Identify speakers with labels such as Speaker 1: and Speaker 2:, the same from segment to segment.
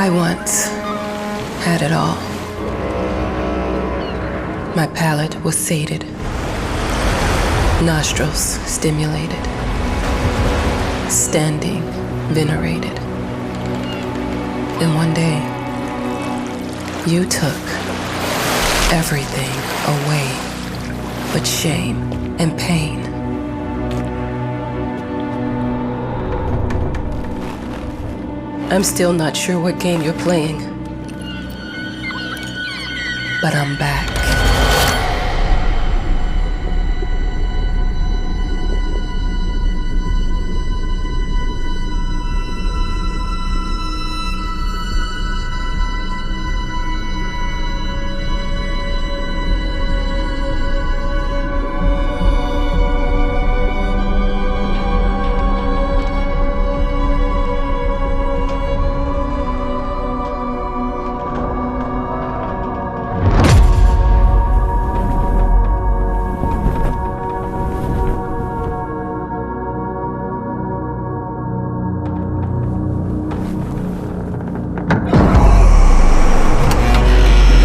Speaker 1: I once had it all. My palate was sated, nostrils stimulated, standing venerated. And one day, you took everything away but shame and pain. I'm still not sure what game you're playing, but I'm back.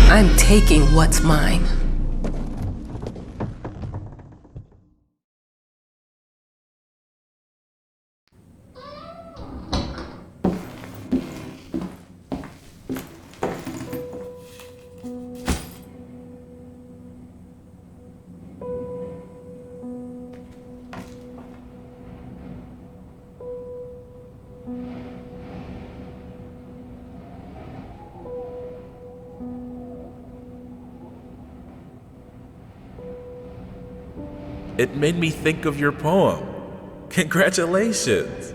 Speaker 1: I'm taking what's mine.
Speaker 2: It made me think of your poem. Congratulations!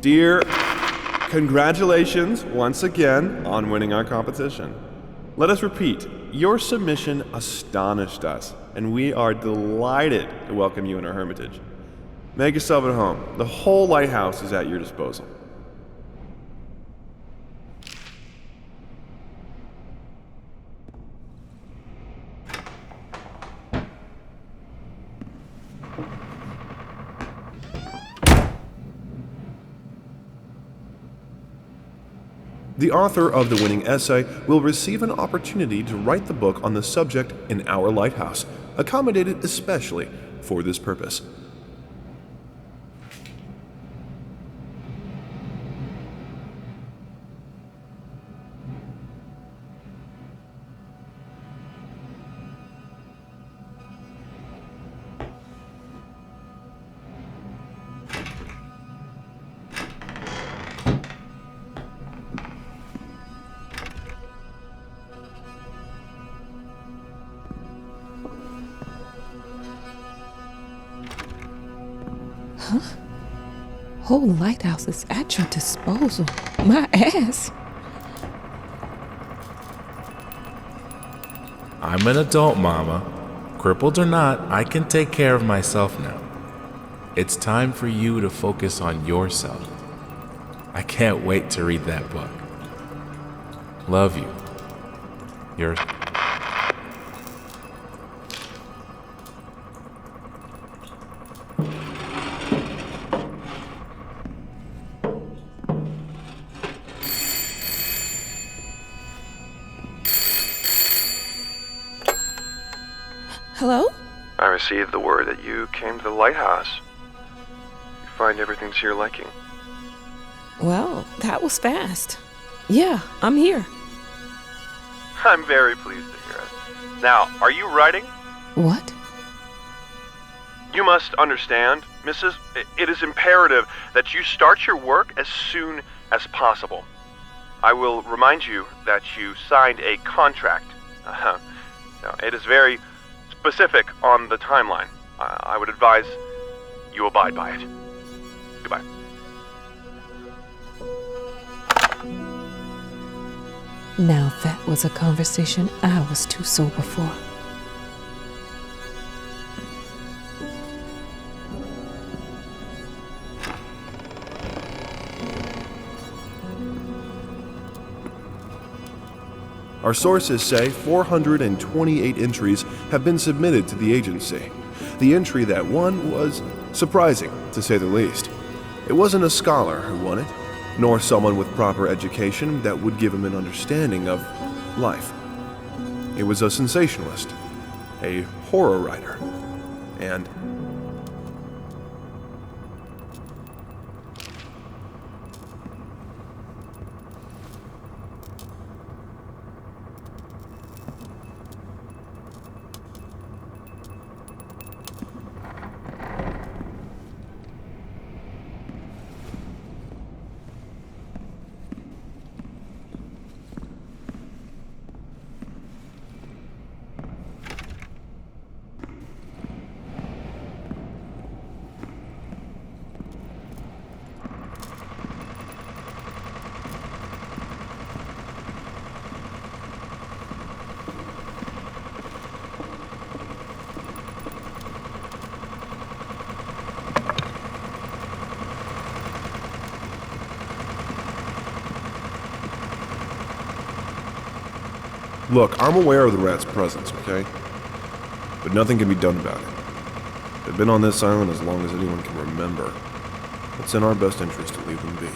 Speaker 3: Dear, congratulations once again on winning our competition. Let us repeat, your submission astonished us, and we are delighted to welcome you in our hermitage. Make yourself at home. The whole lighthouse is at your disposal. The author of the winning essay will receive an opportunity to write the book on the subject in our lighthouse, accommodated especially for this purpose.
Speaker 1: Whole lighthouse is at your disposal. My ass.
Speaker 2: I'm an adult, Mama. Crippled or not, I can take care of myself now. It's time for you to focus on yourself. I can't wait to read that book. Love you. Yours.
Speaker 1: Hello?
Speaker 4: I received the word that you came to the lighthouse. You
Speaker 3: find everything to your liking?
Speaker 1: Well, that was fast. Yeah, I'm here.
Speaker 3: I'm very pleased to hear it. Now, are you writing?
Speaker 1: What?
Speaker 3: You must understand, Mrs. It is imperative that you start your work as soon as possible. I will remind you that you signed a contract. Now, it is very specific on the timeline. I would advise you abide by it. Goodbye.
Speaker 1: Now that was a conversation I was too sober for.
Speaker 3: Our sources say 428 entries have been submitted to the agency. The entry that won was surprising, to say the least. It wasn't a scholar who won it, nor someone with proper education that would give him an understanding of life. It was a sensationalist, a horror writer, and look, I'm aware of the rat's presence, okay? But nothing can be done about it. They've been on this island as long as anyone can remember. It's in our best interest to leave them be.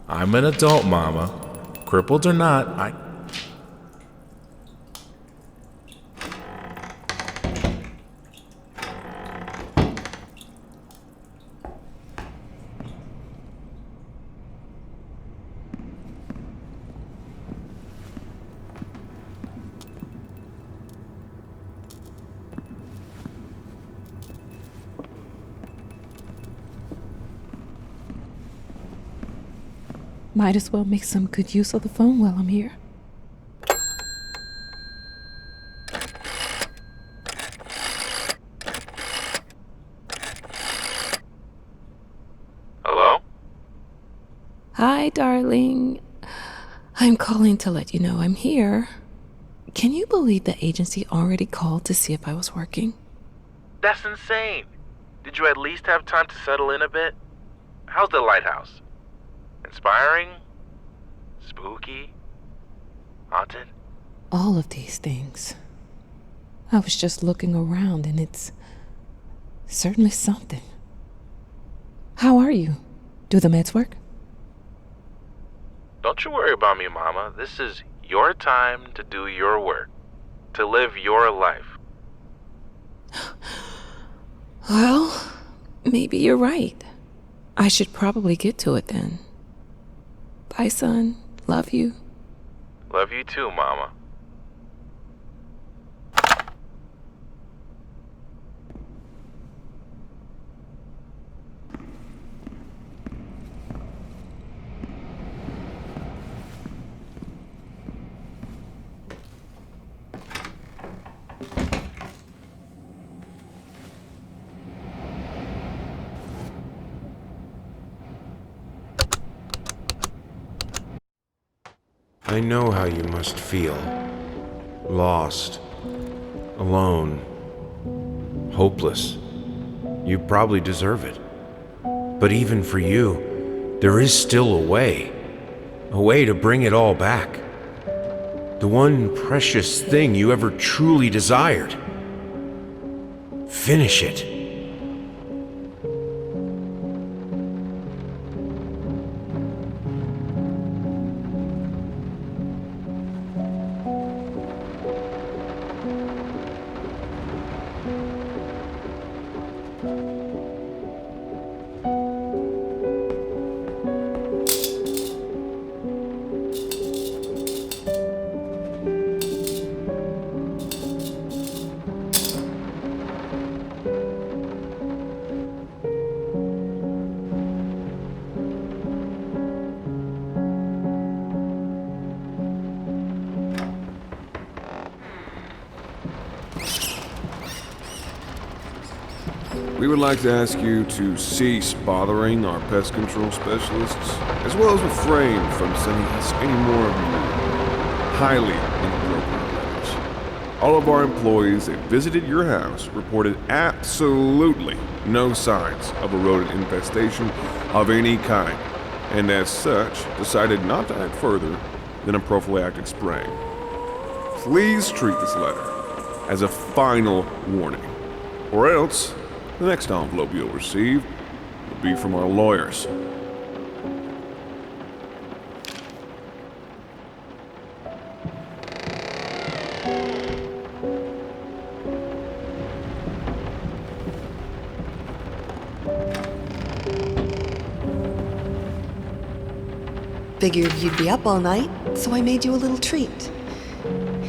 Speaker 2: I'm an adult, Mama. Crippled or not, I.
Speaker 1: Might as well make some good use of the phone while I'm here.
Speaker 2: Hello?
Speaker 1: Hi, darling. I'm calling to let you know I'm here. Can you believe the agency already called to see if I was working?
Speaker 2: That's insane. Did you at least have time to settle in a bit? How's the lighthouse? Inspiring? Spooky? Haunted?
Speaker 1: All of these things. I was just looking around and it's certainly something. How are you? Do the meds work?
Speaker 2: Don't you worry about me, Mama. This is your time to do your work, to live your life.
Speaker 1: Well, maybe you're right. I should probably get to it then. Bye, son. Love you.
Speaker 2: Love you too, Mama.
Speaker 4: I know how you must feel. Lost. Alone. Hopeless. You probably deserve it. But even for you, there is still a way. A way to bring it all back. The one precious thing you ever truly desired. Finish it.
Speaker 3: We would like to ask you to cease bothering our pest control specialists, as well as refrain from sending us any more of your highly inappropriate letters. All of our employees that visited your house reported absolutely no signs of a rodent infestation of any kind, and as such, decided not to act further than a prophylactic spraying. Please treat this letter as a final warning, or else the next envelope you'll receive will be from our lawyers.
Speaker 5: Figured you'd be up all night, so I made you a little treat.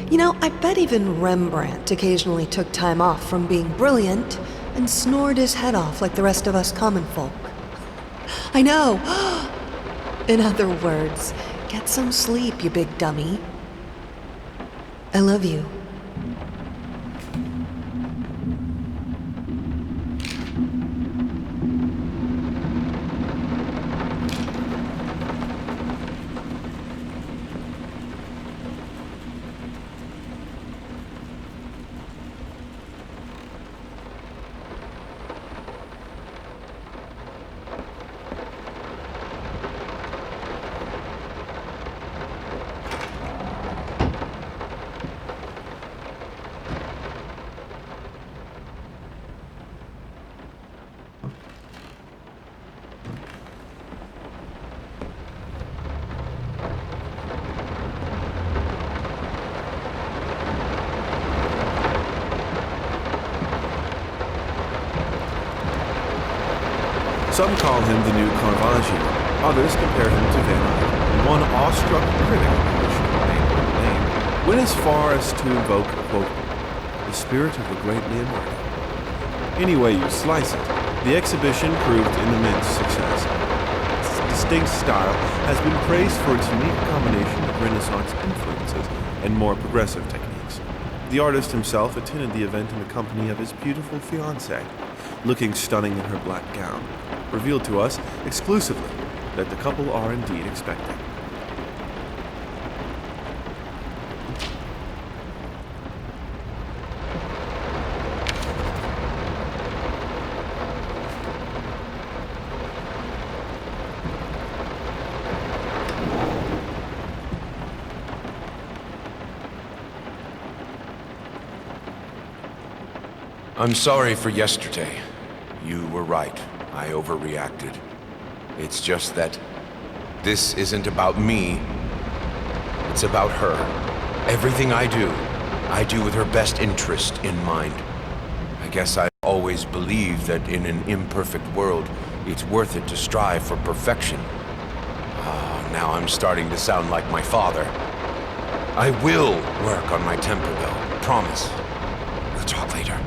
Speaker 5: You know, I bet even Rembrandt occasionally took time off from being brilliant and snored his head off like the rest of us common folk. I know! In other words, get some sleep, you big dummy. I love you.
Speaker 3: Some call him the new Caravaggio, others compare him to Van Eyck, and one awestruck critic, who should remain unnamed, went as far as to invoke, quote, the spirit of the great Leonardo. Any way you slice it, the exhibition proved an immense success. Its distinct style has been praised for its unique combination of Renaissance influences and more progressive techniques. The artist himself attended the event in the company of his beautiful fiancée, looking stunning in her black gown, revealed to us exclusively that the couple are indeed expecting.
Speaker 4: I'm sorry for yesterday. You were right. I overreacted. It's just that this isn't about me. It's about her. Everything I do with her best interest in mind. I guess I always believed that in an imperfect world, it's worth it to strive for perfection. Now I'm starting to sound like my father. I will work on my temper, though. Promise. We'll talk later.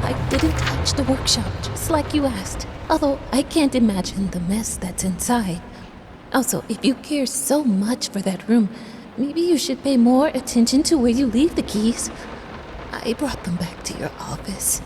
Speaker 1: I didn't touch the workshop, just like you asked. Although I can't imagine the mess that's inside. Also, if you care so much for that room, maybe you should pay more attention to where you leave the keys. I brought them back to your office.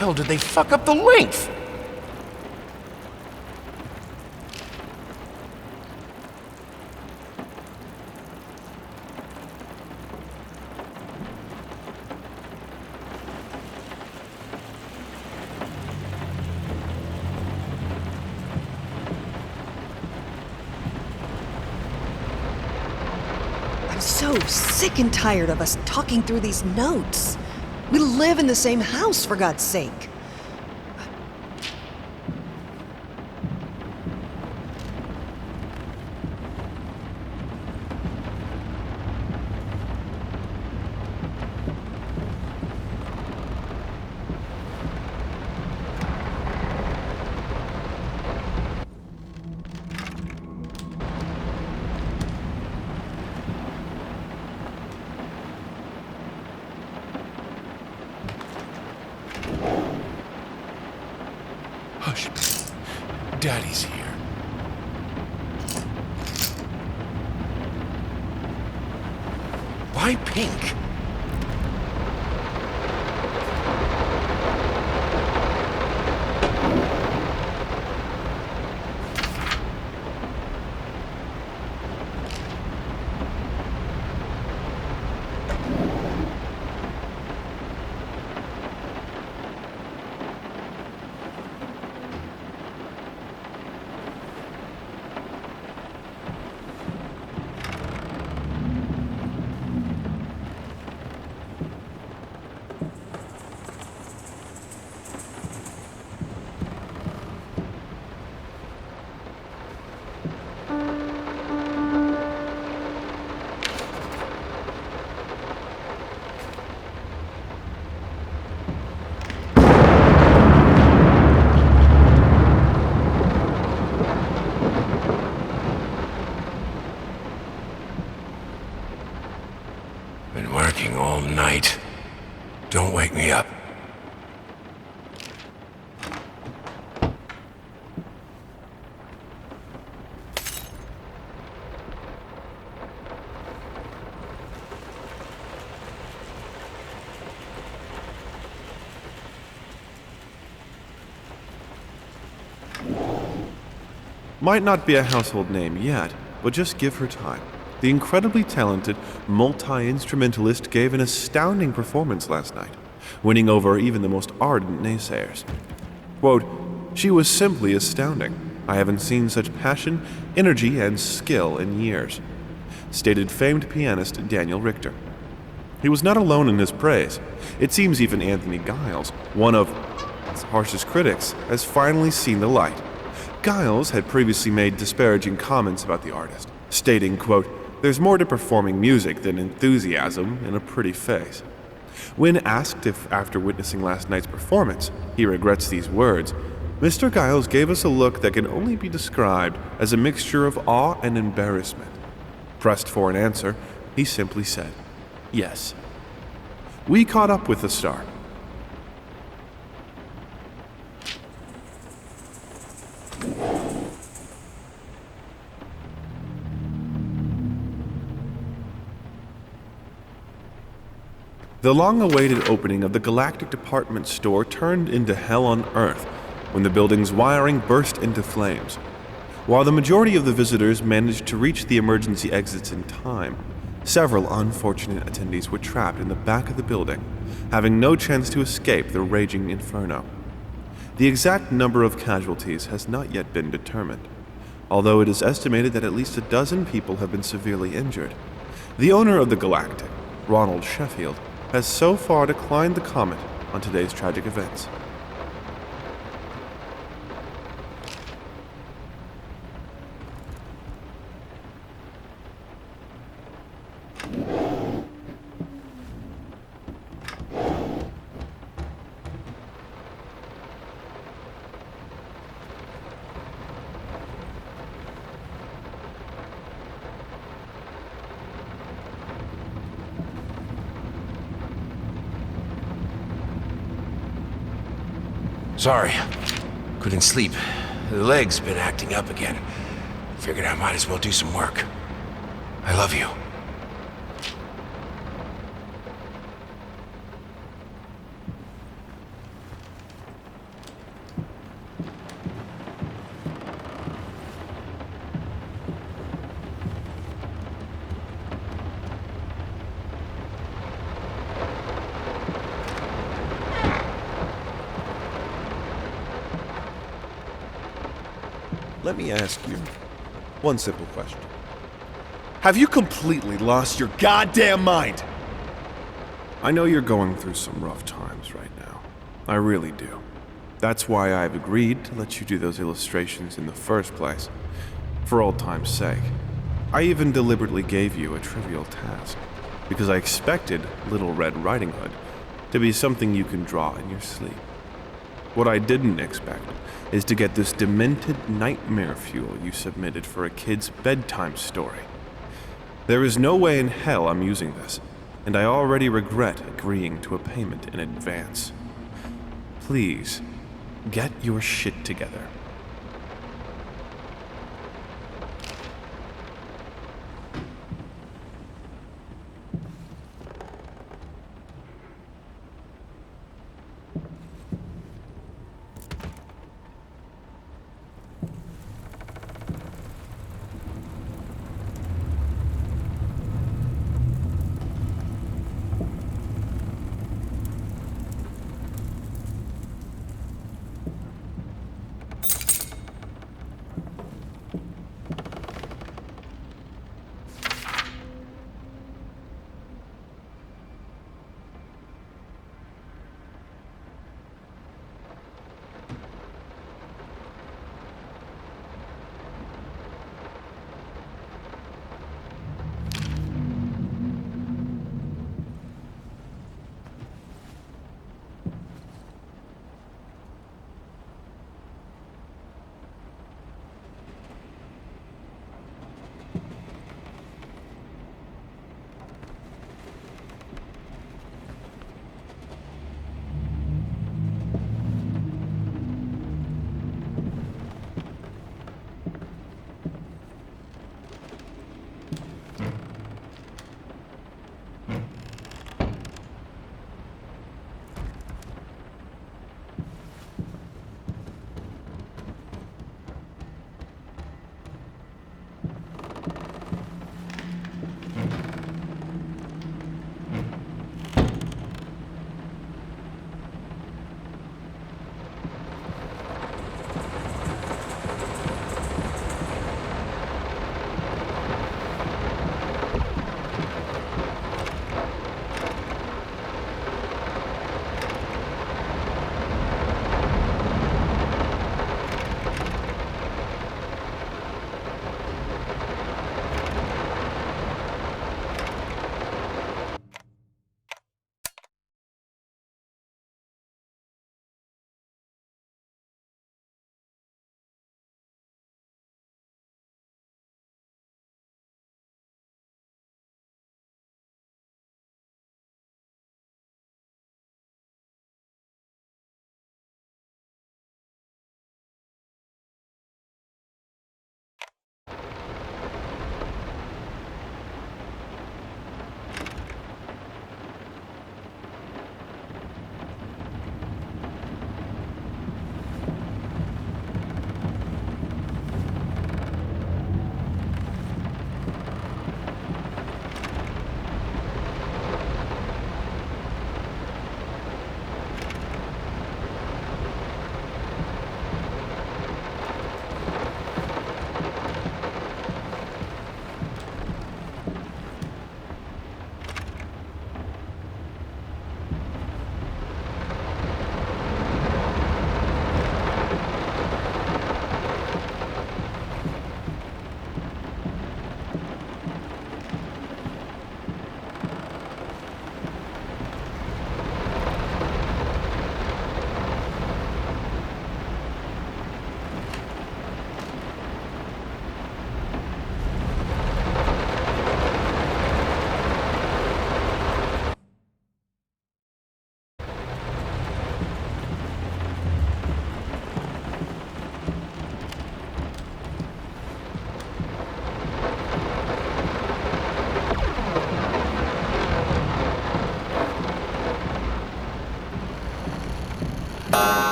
Speaker 4: hell did they fuck up the length?
Speaker 5: I'm so sick and tired of us talking through these notes. We live in the same house, for God's sake.
Speaker 4: Hush. Daddy's here. Why pink? Been working all night. Don't wake me up.
Speaker 3: Might not be a household name yet, but just give her time. The incredibly talented multi-instrumentalist gave an astounding performance last night, winning over even the most ardent naysayers. Quote, "She was simply astounding. I haven't seen such passion, energy, and skill in years," stated famed pianist Daniel Richter. He was not alone in his praise. It seems even Anthony Giles, one of its harshest critics, has finally seen the light. Giles had previously made disparaging comments about the artist, stating, quote, "There's more to performing music than enthusiasm and a pretty face." When asked if, after witnessing last night's performance, he regrets these words, Mr. Giles gave us a look that can only be described as a mixture of awe and embarrassment. Pressed for an answer, he simply said, "Yes." We caught up with the star. The long-awaited opening of the Galactic Department Store turned into hell on Earth when the building's wiring burst into flames. While the majority of the visitors managed to reach the emergency exits in time, several unfortunate attendees were trapped in the back of the building, having no chance to escape the raging inferno. The exact number of casualties has not yet been determined, although it is estimated that at least a dozen people have been severely injured. The owner of the Galactic, Ronald Sheffield, has so far declined the comment on today's tragic events.
Speaker 4: Sorry. Couldn't sleep. The leg's been acting up again. Figured I might as well do some work. I love you.
Speaker 3: let me ask you one simple question. Have you completely lost your goddamn mind? I know you're going through some rough times right now. I really do. That's why I've agreed to let you do those illustrations in the first place, for old time's sake. I even deliberately gave you a trivial task, because I expected Little Red Riding Hood to be something you can draw in your sleep. What I didn't expect is to get this demented nightmare fuel you submitted for a kid's bedtime story. There is no way in hell I'm using this, and I already regret agreeing to a payment in advance. Please, get your shit together.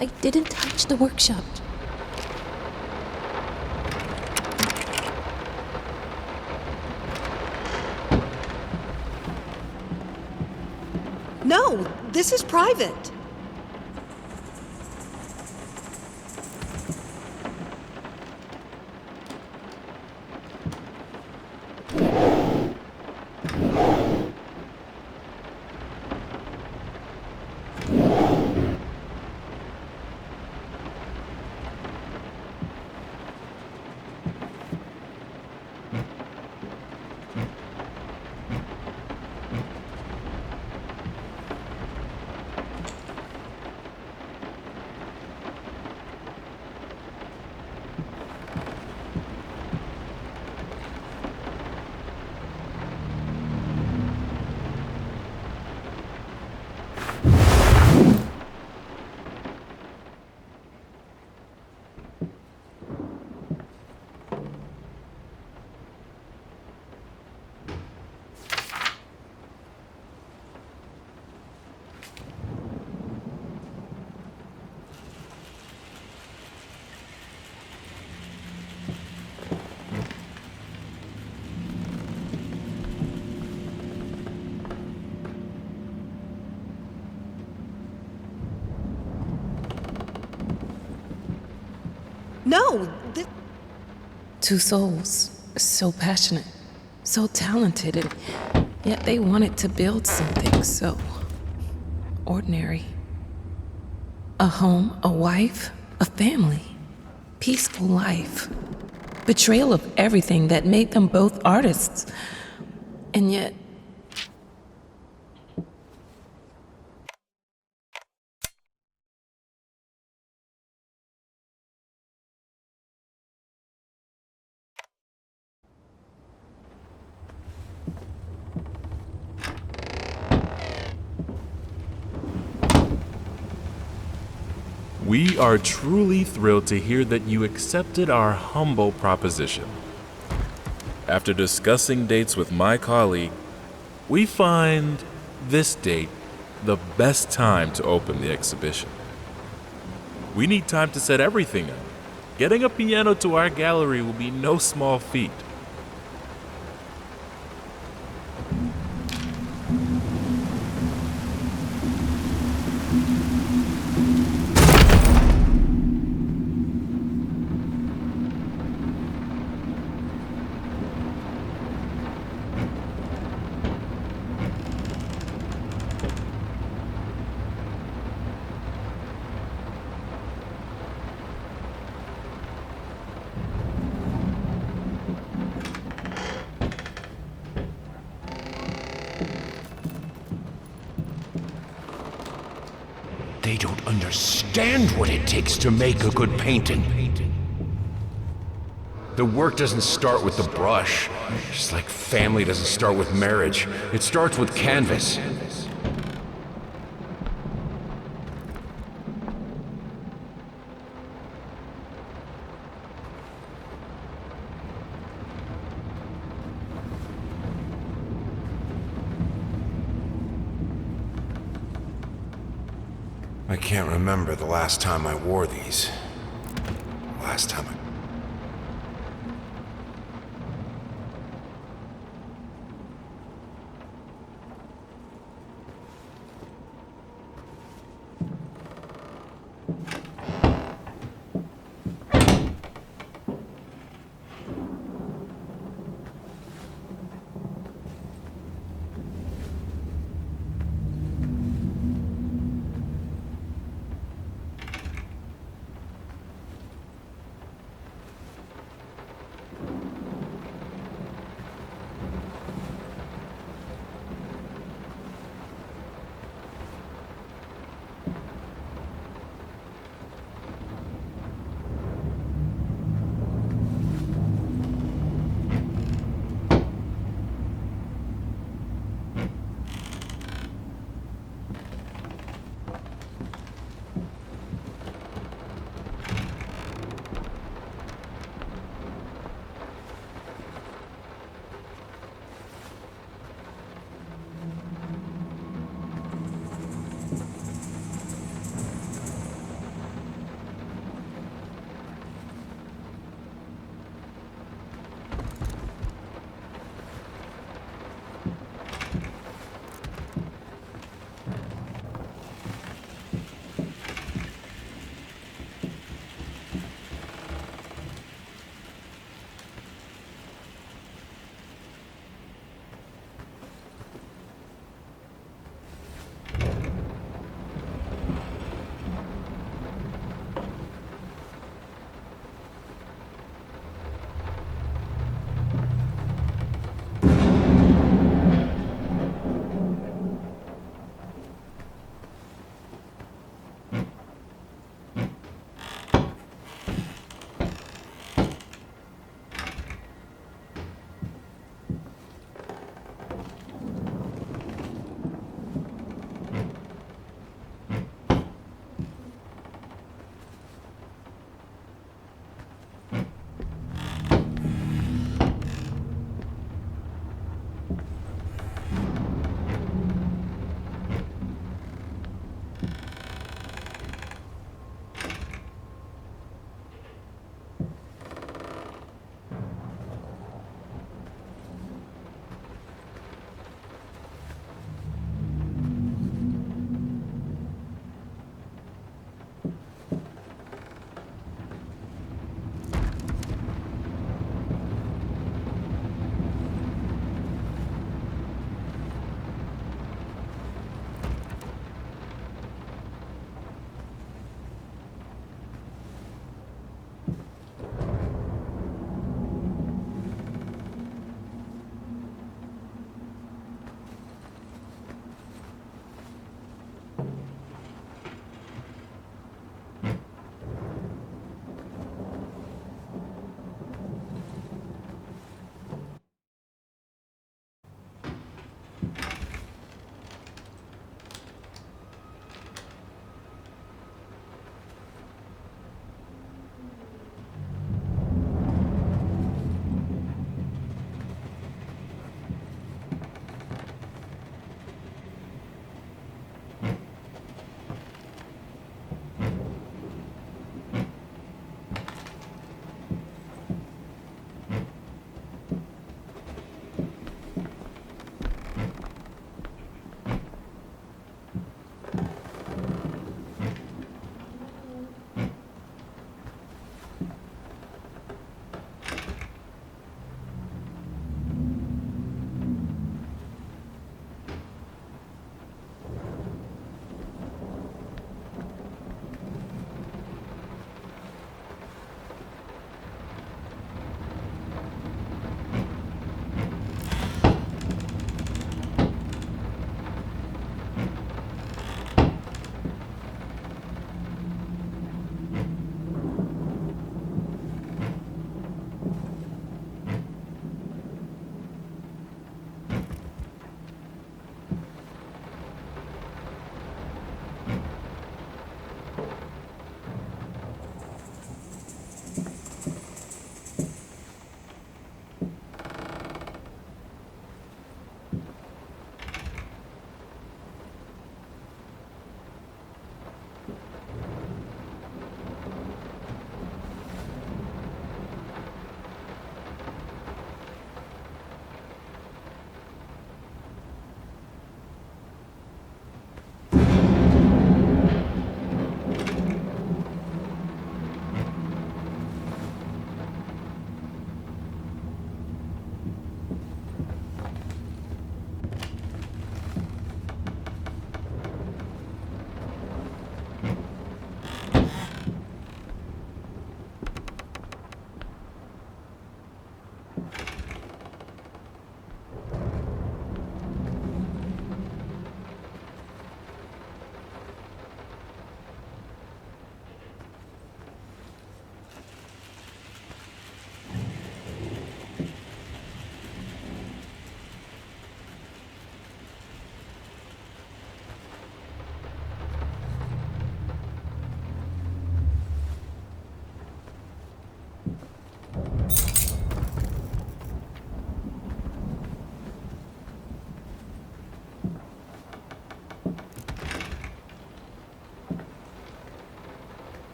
Speaker 1: I didn't touch the workshop.
Speaker 5: No, this is private. No,
Speaker 1: Two souls, so passionate, so talented, and yet they wanted to build something so ordinary. A home, a wife, a family, peaceful life. Betrayal of everything that made them both artists. And yet,
Speaker 2: We are truly thrilled to hear that you accepted our humble proposition. After discussing dates with my colleague, we find this date the best time to open the exhibition. We need time to set everything up. Getting a piano to our gallery will be no small feat.
Speaker 6: They don't understand what it takes to make a good painting. The work doesn't start with the brush, just like family doesn't start with marriage. It starts with canvas.
Speaker 4: I can't remember the last time I wore these. Last time I...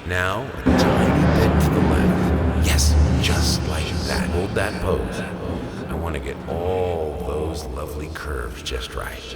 Speaker 4: Now, a tiny bit to the left. Yes, just like that. Hold that pose. I want to get all those lovely curves just right.